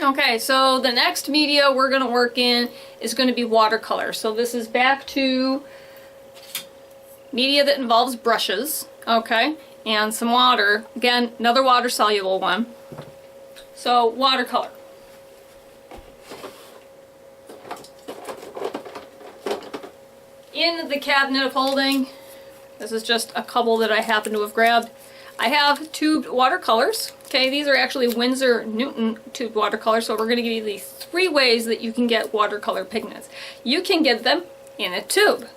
Okay, so the next media we're going to work in is going to be watercolor. So this is back to media that involves brushes, okay, and some water. Again, another water-soluble one. So, watercolor. In the cabinet of holding, this is just a couple that I happen to have grabbed. I have tubed watercolors. Okay, these are actually Winsor Newton tubed watercolors, so we're going to give you the 3 ways that you can get watercolor pigments. You can get them in a tube.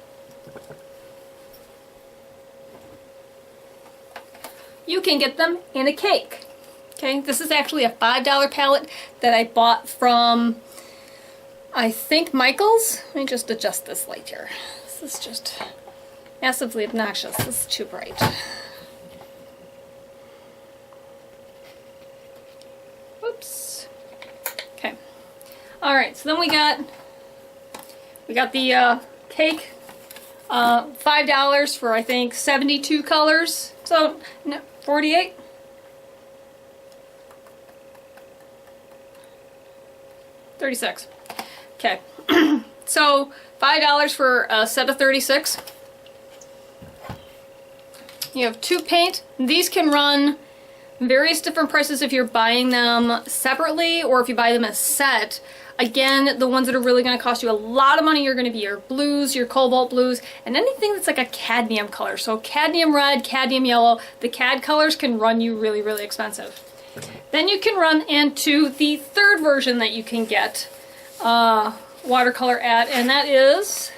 You can get them in a cake. Okay, this is actually a $5 palette that I bought from, I think, Michael's. Let me just adjust this light here. This is just massively obnoxious. This is too bright. Oops. Okay. Alright, so then we got the cake. $5 for, I think, 72 colors. So, no, 48? $36. Okay. So, $5 for a set of 36. You have tube paint. These can run various different prices if you're buying them separately or if you buy them as a set. Again, the ones that are really going to cost you a lot of money are going to be your blues, your cobalt blues, and anything that's like a cadmium color. So cadmium red, cadmium yellow, the cad colors can run you really, really expensive. Then you can run into the third version that you can get watercolor at, and that is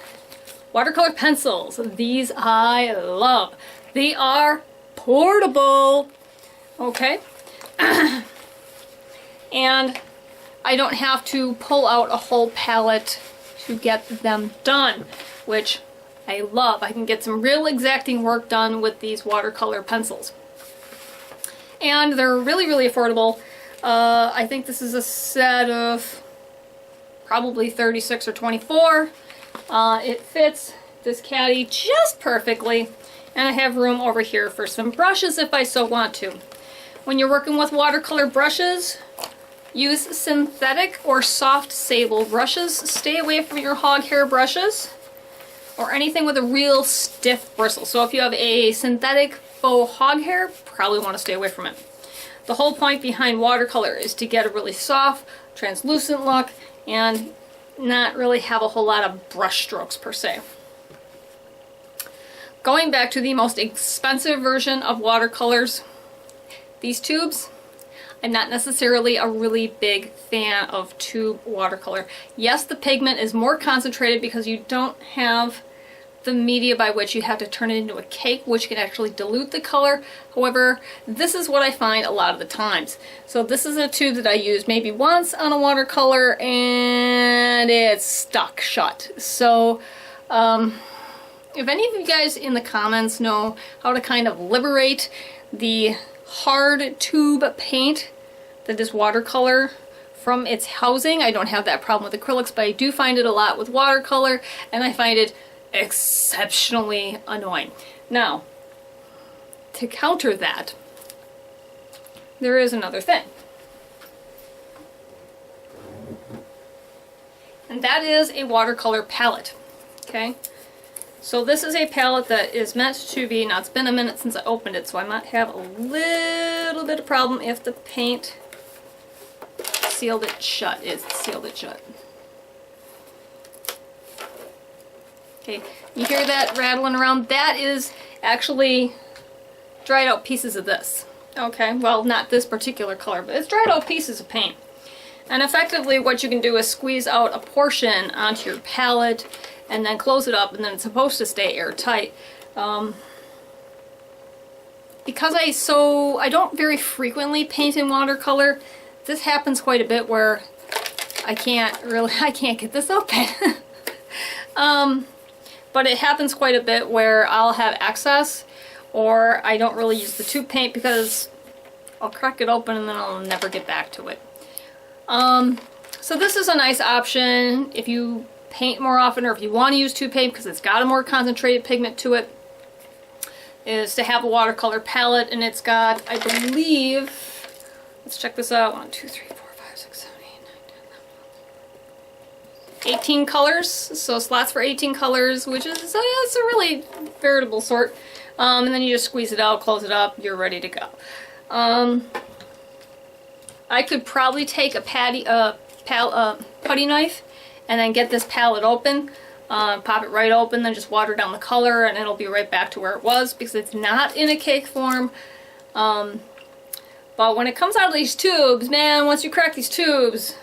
watercolor pencils. These I love. They are portable. Okay. And I don't have to pull out a whole palette to get them done, which I love. I can get some real exacting work done with these watercolor pencils. And they're really, really affordable. I think this is a set of probably 36 or 24. It fits this caddy just perfectly. And I have room over here for some brushes if I so want to. When you're working with watercolor brushes, use synthetic or soft sable brushes. Stay away from your hog hair brushes or anything with a real stiff bristle. So if you have a synthetic faux hog hair, probably want to stay away from it. The whole point behind watercolor is to get a really soft, translucent look and not really have a whole lot of brush strokes per se. Going back to the most expensive version of watercolors, these tubes, I'm not necessarily a really big fan of tube watercolor. Yes, the pigment is more concentrated because you don't have the media by which you have to turn it into a cake, which can actually dilute the color. However, this is what I find a lot of the times. So this is a tube that I used maybe once on a watercolor and it's stuck shut. So if any of you guys in the comments know how to kind of liberate the hard tube paint that is watercolor from its housing, I don't have that problem with acrylics, but I do find it a lot with watercolor, and I find it exceptionally annoying. Now, to counter that, there is another thing. And that is a watercolor palette. Okay? So this is a palette that is meant to be, now it's been a minute since I opened it, so I might have a little bit of problem if the paint sealed it shut. It sealed it shut. Okay, you hear that rattling around? That is actually dried out pieces of this. Okay, well, not this particular color, but it's dried out pieces of paint. And effectively what you can do is squeeze out a portion onto your palette and then close it up, and then it's supposed to stay airtight. Because I don't very frequently paint in watercolor, this happens quite a bit where I can't get this open. But it happens quite a bit where I'll have excess, or I don't really use the tube paint because I'll crack it open and then I'll never get back to it. So this is a nice option if you paint more often, or if you want to use tube paint because it's got a more concentrated pigment to it, is to have a watercolor palette, and it's got, I believe, let's check this out, 1, 2, 3, 4, 5, 6, 7, 8, 18 colors, so slots for 18 colors, which is it's a really veritable sort. And then you just squeeze it out, close it up, you're ready to go. I could probably take a putty knife and then get this palette open, pop it right open, then just water down the color, and it'll be right back to where it was because it's not in a cake form. But when it comes out of these tubes, man, once you crack these tubes,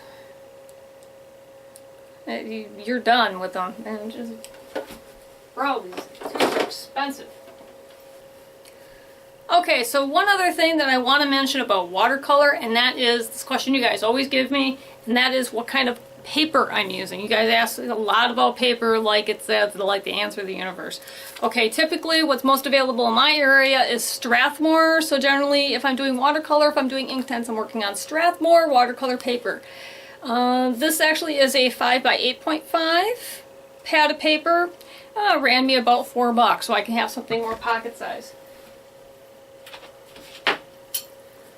you're done with them. And just, bro, these tubes are expensive. Okay, so one other thing that I want to mention about watercolor, and that is this question you guys always give me, and that is what kind of paper I'm using. You guys ask a lot about paper like it's like the answer of the universe. Okay, typically what's most available in my area is Strathmore. So generally, if I'm doing watercolor, if I'm doing Inktense, I'm working on Strathmore watercolor paper. This actually is a 5 by 8.5 pad of paper. Ran me about $4, so I can have something more pocket size.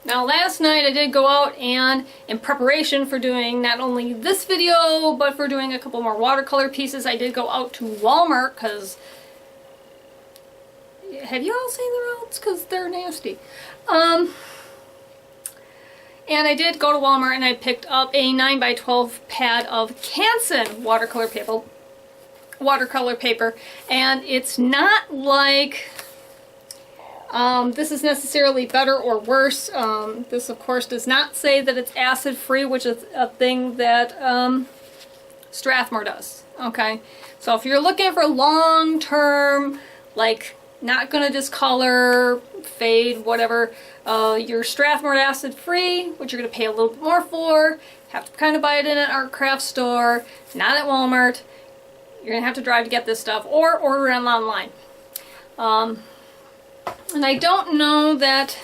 Now last night I did go out and, in preparation for doing not only this video, but for doing a couple more watercolor pieces, I did go out to Walmart, because, have you all seen the roads? Because they're nasty. And I did go to Walmart and I picked up a 9 by 12 pad of Canson watercolor paper, and it's not like this is necessarily better or worse. This of course does not say that it's acid free, which is a thing that Strathmore does. Okay, so if you're looking for long term, like not gonna discolor, fade, whatever, your Strathmore acid free, which you're gonna pay a little bit more for, have to kind of buy it in an art craft store, not at Walmart. You're gonna have to drive to get this stuff, or order it online. And I don't know that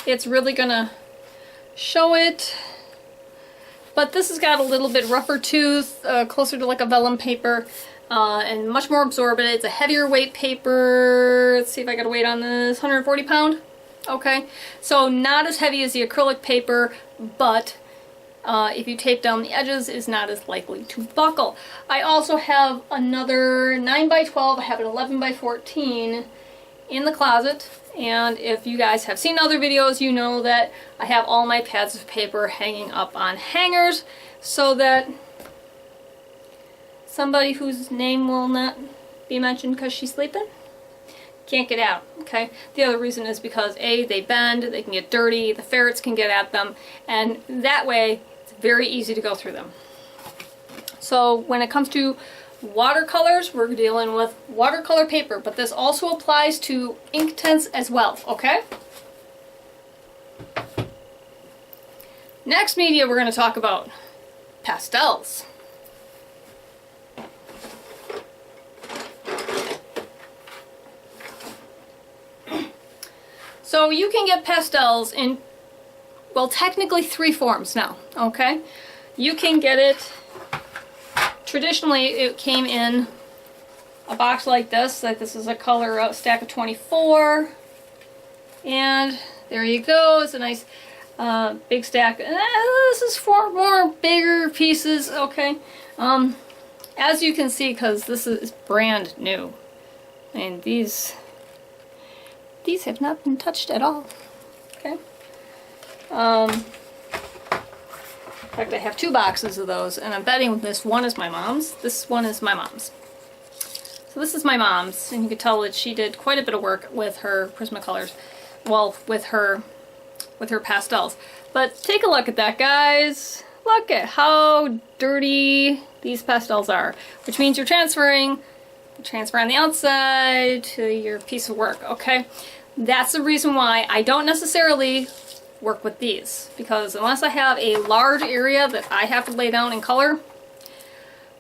it's really gonna show it, but this has got a little bit rougher tooth, closer to like a vellum paper, and much more absorbent. It's a heavier weight paper. Let's see if I got a weight on this. 140 pound. Okay, so not as heavy as the acrylic paper, but if you tape down the edges, is not as likely to buckle. I also have another 9 by 12. I have an 11 by 14 in the closet, and if you guys have seen other videos, you know that I have all my pads of paper hanging up on hangers so that somebody whose name will not be mentioned because she's sleeping can't get out. Okay, the other reason is because A, they bend, they can get dirty, the ferrets can get at them, and that way it's very easy to go through them. So when it comes to watercolors, we're dealing with watercolor paper, but this also applies to Inktense as well, okay? Next media we're going to talk about pastels. So you can get pastels in, well, technically 3 forms now, okay? You can get it. Traditionally, it came in a box like this. Like this is a color stack of 24, and there you go. It's a nice big stack. This is for more bigger pieces. Okay, as you can see, because this is brand new, and these have not been touched at all. Okay. In fact, I have 2 boxes of those, and I'm betting this one is my mom's. This one is my mom's. So this is my mom's, and you can tell that she did quite a bit of work with her Prismacolors. Well, with her pastels. But take a look at that, guys. Look at how dirty these pastels are, which means you're transferring on the outside to your piece of work, okay? That's the reason why I don't necessarily work with these, because unless I have a large area that I have to lay down in color,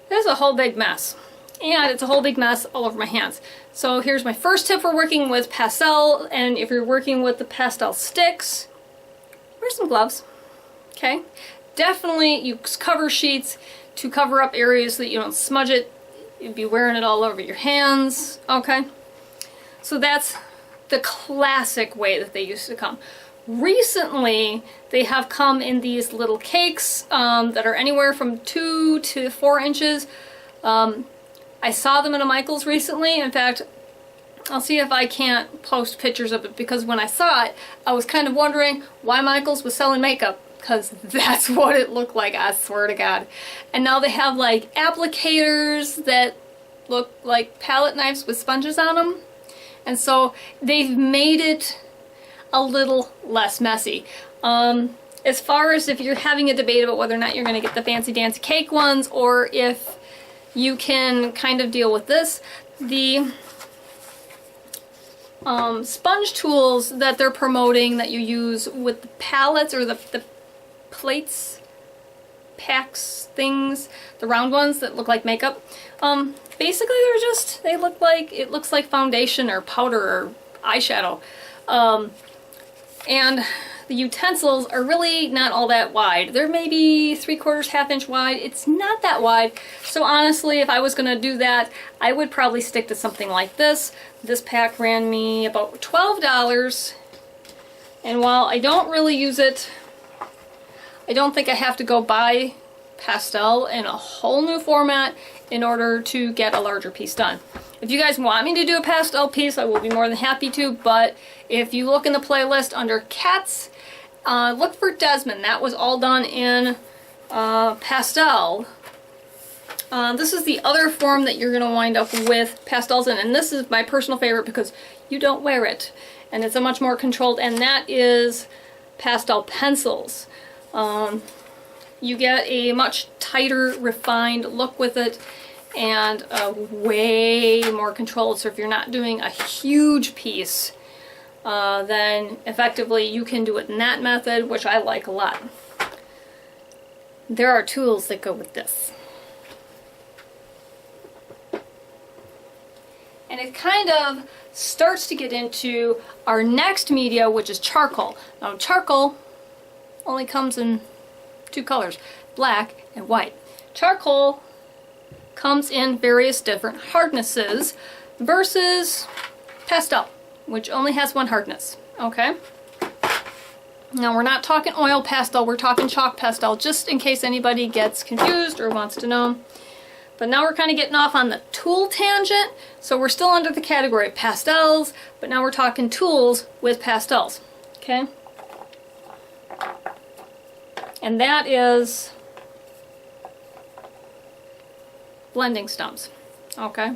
there's a whole big mess, and it's a whole big mess all over my hands. So here's my first tip for working with pastel, and if you're working with the pastel sticks, wear some gloves. Okay, definitely use cover sheets to cover up areas so that you don't smudge it. You'd be wearing it all over your hands. Okay, so that's the classic way that they used to come. Recently, they have come in these little cakes that are anywhere from 2 to 4 inches. I saw them in a Michael's recently. In fact, I'll see if I can't post pictures of it, because when I saw it, I was kind of wondering why Michael's was selling makeup, because that's what it looked like, I swear to God. And now they have like applicators that look like palette knives with sponges on them. And so they've made it a little less messy. As far as if you're having a debate about whether or not you're going to get the fancy dancy cake ones, or if you can kind of deal with this, the sponge tools that they're promoting that you use with the palettes, or the plates, packs, things, the round ones that look like makeup, basically they look like, it looks like foundation or powder or eyeshadow. And the utensils are really not all that wide. They're maybe 3/4, ½ inch wide. It's not that wide. So honestly, if I was gonna do that, I would probably stick to something like this. This pack ran me about $12. And while I don't really use it, I don't think I have to go buy Pastel in a whole new format in order to get a larger piece done. If you guys want me to do a Pastel piece, I will be more than happy to, but if you look in the playlist under Cats, look for Desmond. That was all done in Pastel. This is the other form that you're going to wind up with pastels in, and this is my personal favorite because you don't wear it, and it's a much more controlled, and that is pastel pencils. You get a much tighter, refined look with it, and way more controlled. So if you're not doing a huge piece, then effectively you can do it in that method, which I like a lot. There are tools that go with this. And it kind of starts to get into our next media, which is charcoal. Now charcoal only comes in 2 colors, black and white. Charcoal comes in various different hardnesses versus pastel, which only has 1 hardness, okay? Now we're not talking oil pastel, we're talking chalk pastel, just in case anybody gets confused or wants to know. But now we're kind of getting off on the tool tangent, so we're still under the category of pastels, but now we're talking tools with pastels, okay? And that is blending stumps, okay?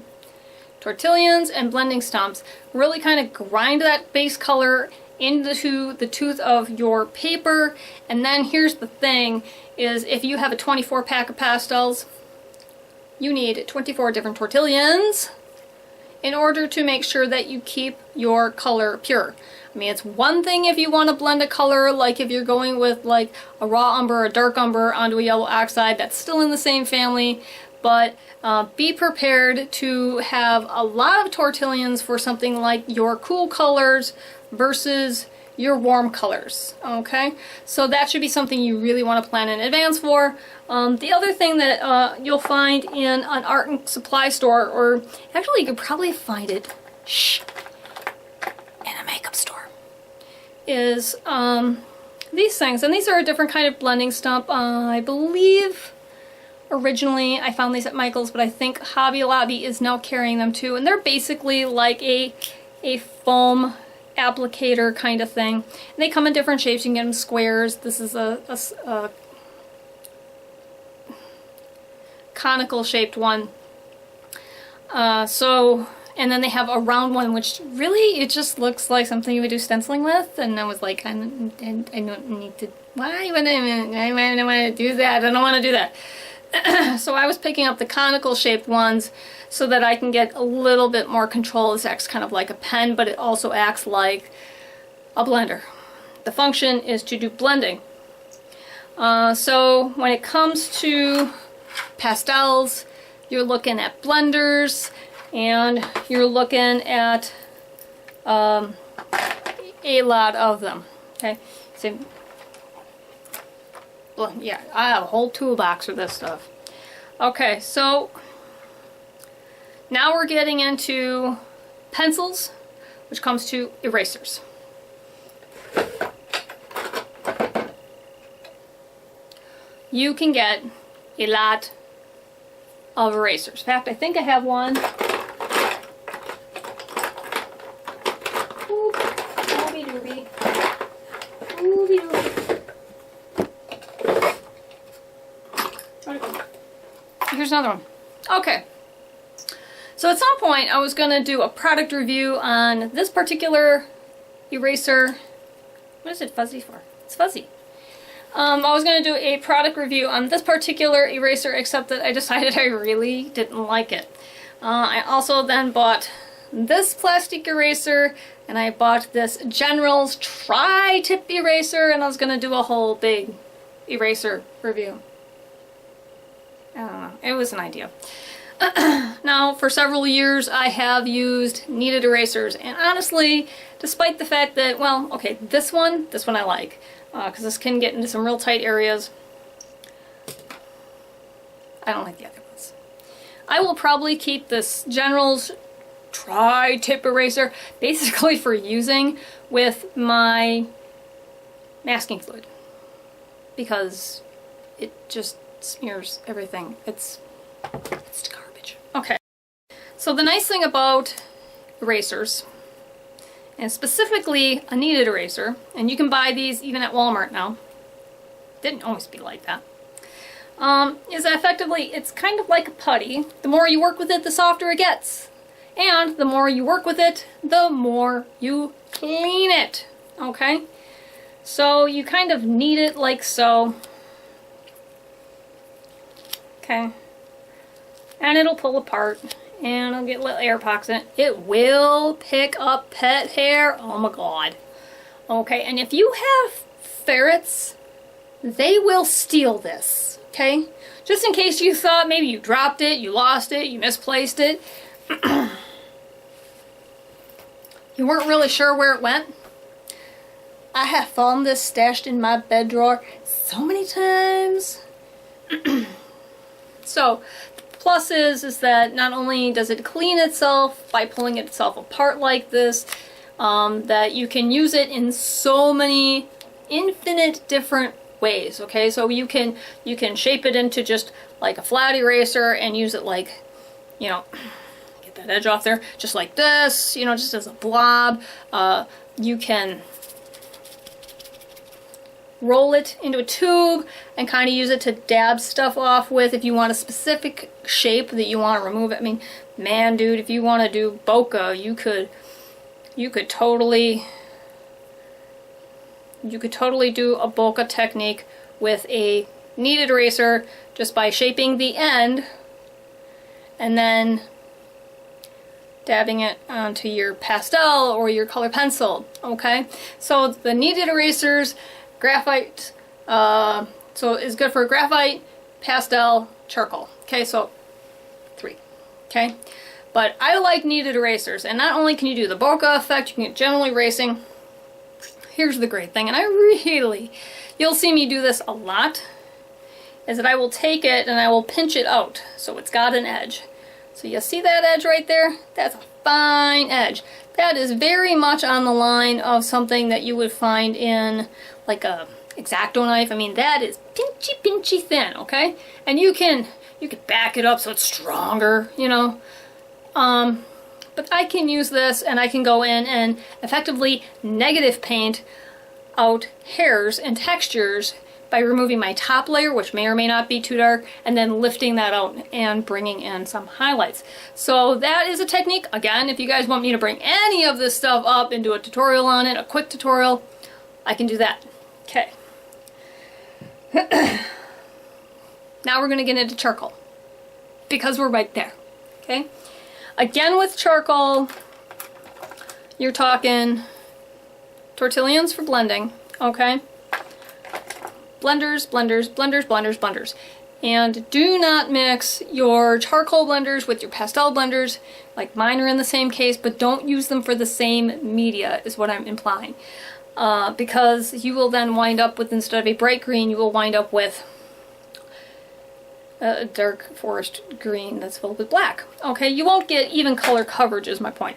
Tortillons and blending stumps really kind of grind that base color into the tooth of your paper. And then here's the thing, is if you have a 24 pack of pastels, you need 24 different tortillons in order to make sure that you keep your color pure. I mean, it's one thing if you want to blend a color, like if you're going with like a raw umber or a dark umber onto a yellow oxide, that's still in the same family, but be prepared to have a lot of tortillons for something like your cool colors versus your warm colors, okay? So that should be something you really want to plan in advance for. The other thing that you'll find in an art and supply store, or actually you could probably find it in a makeup store, is these things. And these are a different kind of blending stump. I believe originally I found these at Michael's, but I think Hobby Lobby is now carrying them too. And they're basically like a foam applicator kind of thing. And they come in different shapes. You can get them squares. This is a conical shaped one. And then they have a round one, which really, it just looks like something you would do stenciling with. And I was like, I don't need to, why would I want to do that? I don't want to do that. So I was picking up the conical shaped ones so that I can get a little bit more control. This acts kind of like a pen, but it also acts like a blender. The function is to do blending. So when it comes to pastels, you're looking at blenders, and you're looking at a lot of them. Okay, so well, yeah, I have a whole toolbox for this stuff. Okay, so now we're getting into pencils, which comes to erasers. you can get a lot of erasers. In fact, I think I have one. Ooby dooby. Ooby dooby. Where'd it go? Here's another one. Okay. So at some point I was going to do a product review on this particular eraser. What is it fuzzy for? It's fuzzy. I was going to do a product review on this particular eraser, except that I decided I really didn't like it. I also then bought this plastic eraser, and I bought this General's Tri-Tip eraser, and I was going to do a whole big eraser review. I don't know. It was an idea. Now, for several years, I have used kneaded erasers, and honestly, despite the fact that, well, okay, this one I like, because this can get into some real tight areas. I don't like the other ones. I will probably keep this General's Tri-Tip eraser basically for using with my masking fluid, because it just smears everything. It's garbage. Okay. So the nice thing about erasers, and specifically a kneaded eraser, and you can buy these even at Walmart now, didn't always be like that, is that effectively it's kind of like a putty. The more you work with it, the softer it gets. And the more you work with it, the more you clean it. Okay? So you kind of knead it like so. Okay. And it'll pull apart. And it'll get little air pockets in it. It will pick up pet hair. Oh my god. Okay, and if you have ferrets, they will steal this. Okay? Just in case you thought maybe you dropped it, you lost it, you misplaced it. You weren't really sure where it went. I have found this stashed in my bed drawer so many times. So, the plus is that not only does it clean itself by pulling itself apart like this, that you can use it in so many infinite different ways. Okay, so you can shape it into just like a flat eraser and use it like, you know, get that edge off there, just like this, you know, just as a blob. You can roll it into a tube and kind of use it to dab stuff off with if you want a specific shape that you want to remove it. I mean, man, dude, if you want to do bokeh, you could totally do a bokeh technique with a kneaded eraser just by shaping the end and then dabbing it onto your pastel or your color pencil. Okay, so the kneaded erasers, graphite, so is good for graphite, pastel, charcoal. Okay, so 3. Okay, but I like kneaded erasers, and not only can you do the bokeh effect, you can get general erasing. Here's the great thing, and you'll see me do this a lot, is that I will take it and I will pinch it out so it's got an edge. So you see that edge right there? That's a fine edge. That is very much on the line of something that you would find in like a X-Acto knife. I mean, that is pinchy thin, okay? And you can back it up so it's stronger, you know. But I can use this and I can go in and effectively negative paint out hairs and textures by removing my top layer, which may or may not be too dark, and then lifting that out and bringing in some highlights. So that is a technique. Again, if you guys want me to bring any of this stuff up and do a tutorial on it, a quick tutorial, I can do that. Okay. Now we're going to get into charcoal, because we're right there. Okay. Again, with charcoal, you're talking tortillions for blending. Okay. Blenders, blenders, blenders, blenders, blenders. And do not mix your charcoal blenders with your pastel blenders. Like mine are in the same case, but don't use them for the same media, is what I'm implying. Because you will then wind up with, instead of a bright green, you will wind up with a dark forest green that's filled with black. Okay, you won't get even color coverage is my point.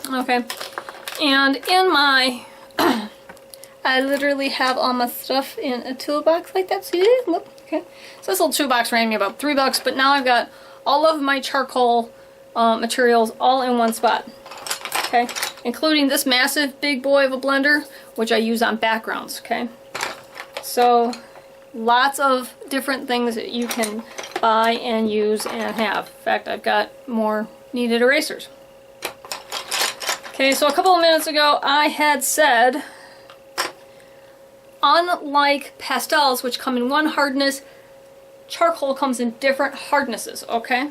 Okay, and in my I literally have all my stuff in a toolbox like that. See? Look, okay. So this little toolbox ran me about $3, but now I've got all of my charcoal materials all in one spot. Okay, including this massive big boy of a blender, which I use on backgrounds. Okay, so lots of different things that you can buy and use and have. In fact, I've got more kneaded erasers. Okay, so a couple of minutes ago I had said, unlike pastels, which come in one hardness, charcoal comes in different hardnesses, okay?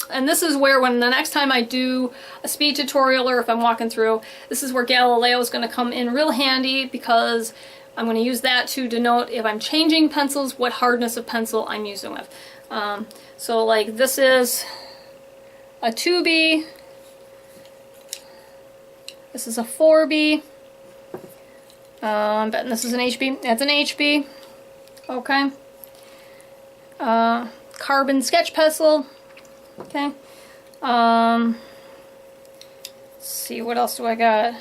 And this is where, when the next time I do a speed tutorial or if I'm walking through, this is where Galileo is going to come in real handy, because I'm going to use that to denote if I'm changing pencils, what hardness of pencil I'm using with. So like this is a 2B, this is a 4B, I'm betting this is an HB, that's an HB, okay. Carbon sketch pencil, okay. Let's see, what else do I got?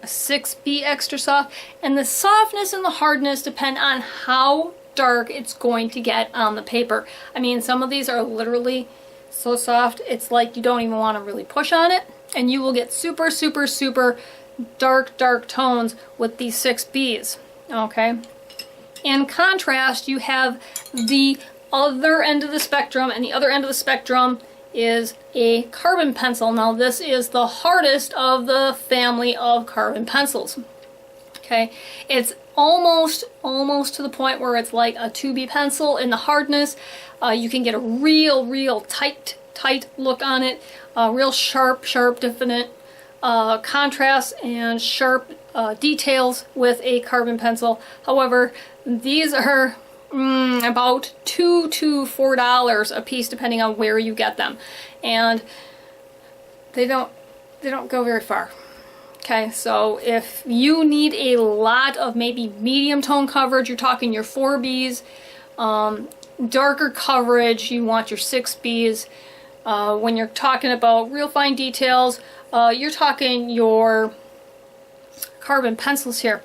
A 6B extra soft, and the softness and the hardness depend on how dark it's going to get on the paper. I mean, some of these are literally so soft, it's like you don't even want to really push on it, and you will get super, super, super dark tones with these 6Bs, okay? In contrast, you have the other end of the spectrum, and the other end of the spectrum is a carbon pencil. Now this is the hardest of the family of carbon pencils. Okay, it's almost to the point where it's like a 2B pencil in the hardness. You can get a real tight look on it, real sharp, definite contrast and sharp details with a carbon pencil. However, these are about $2 to $4 a piece, depending on where you get them, and they don't go very far. Okay, so if you need a lot of maybe medium tone coverage, you're talking your 4Bs. Darker coverage, you want your 6Bs. When you're talking about real fine details, you're talking your carbon pencils here.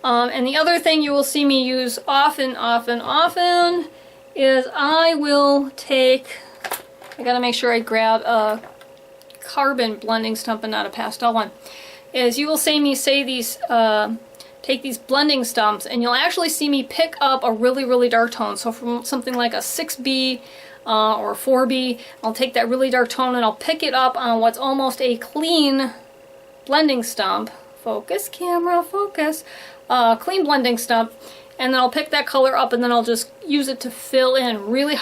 And the other thing you will see me use often is I will take, I gotta make sure I grab a carbon blending stump and not a pastel one, is you will see me say these, take these blending stumps, and you'll actually see me pick up a really dark tone. So from something like a 6B or a 4B, I'll take that really dark tone and I'll pick it up on what's almost a clean blending stump. Focus, camera, focus. Clean blending stump, and then I'll pick that color up, and then I'll just use it to fill in really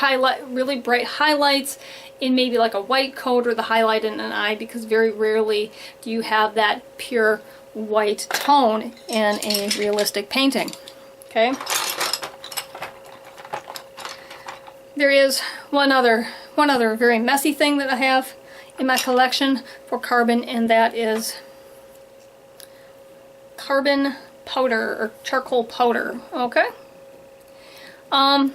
bright highlights in maybe like a white coat or the highlight in an eye, because very rarely do you have that pure white tone in a realistic painting. Okay. There is one other very messy thing that I have in my collection for carbon, and that is carbon powder or charcoal powder. Okay. Now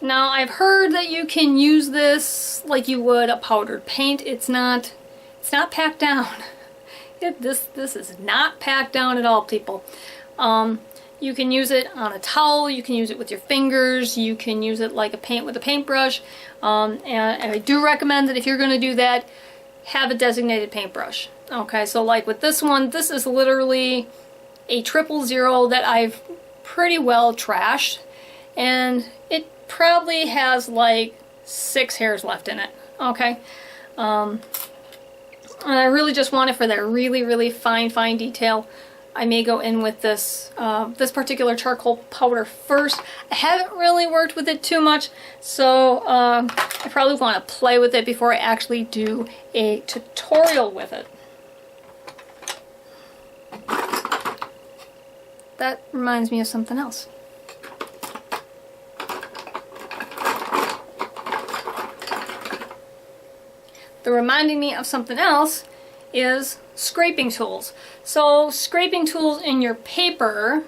I've heard that you can use this like you would a powdered paint. It's not packed down. This is not packed down at all, people. You can use it on a towel, you can use it with your fingers, you can use it like a paint with a paintbrush, and I do recommend that if you're going to do that, have a designated paintbrush. Okay, so like with this one, this is literally a 000 that I've pretty well trashed, and it probably has like 6 hairs left in it. Okay, and I really just want it for that really fine detail. I may go in with this this particular charcoal powder first. I haven't really worked with it too much, so I probably want to play with it before I actually do a tutorial with it. That reminds me of something else. The reminding me of something else is scraping tools. So scraping tools in your paper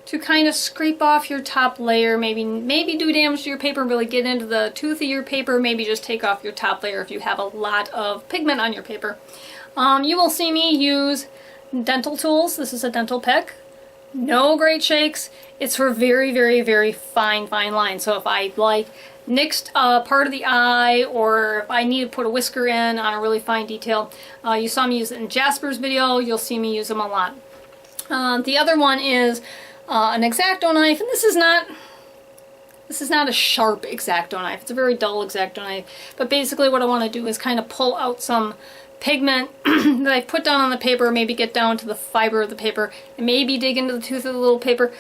to kind of scrape off your top layer, maybe do damage to your paper, really get into the tooth of your paper, maybe just take off your top layer if you have a lot of pigment on your paper. You will see me use dental tools. This is a dental pick. No great shakes. It's for very, very, very fine lines. So if I like nixed part of the eye, or if I need to put a whisker in on a really fine detail, you saw me use it in Jasper's video. You'll see me use them a lot. The other one is an X-Acto knife, and this is not a sharp X-Acto knife. It's a very dull X-Acto knife. But basically what I want to do is kind of pull out some pigment that I put down on the paper, maybe get down to the fiber of the paper, and maybe dig into the tooth of the little paper.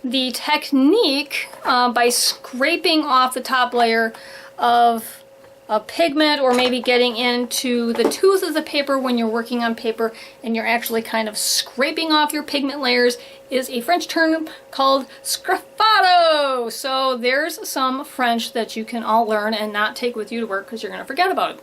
The technique, by scraping off the top layer of a pigment, or maybe getting into the tooth of the paper when you're working on paper and you're actually kind of scraping off your pigment layers, is a French term called sgraffado. So there's some French that you can all learn and not take with you to work because you're going to forget about it.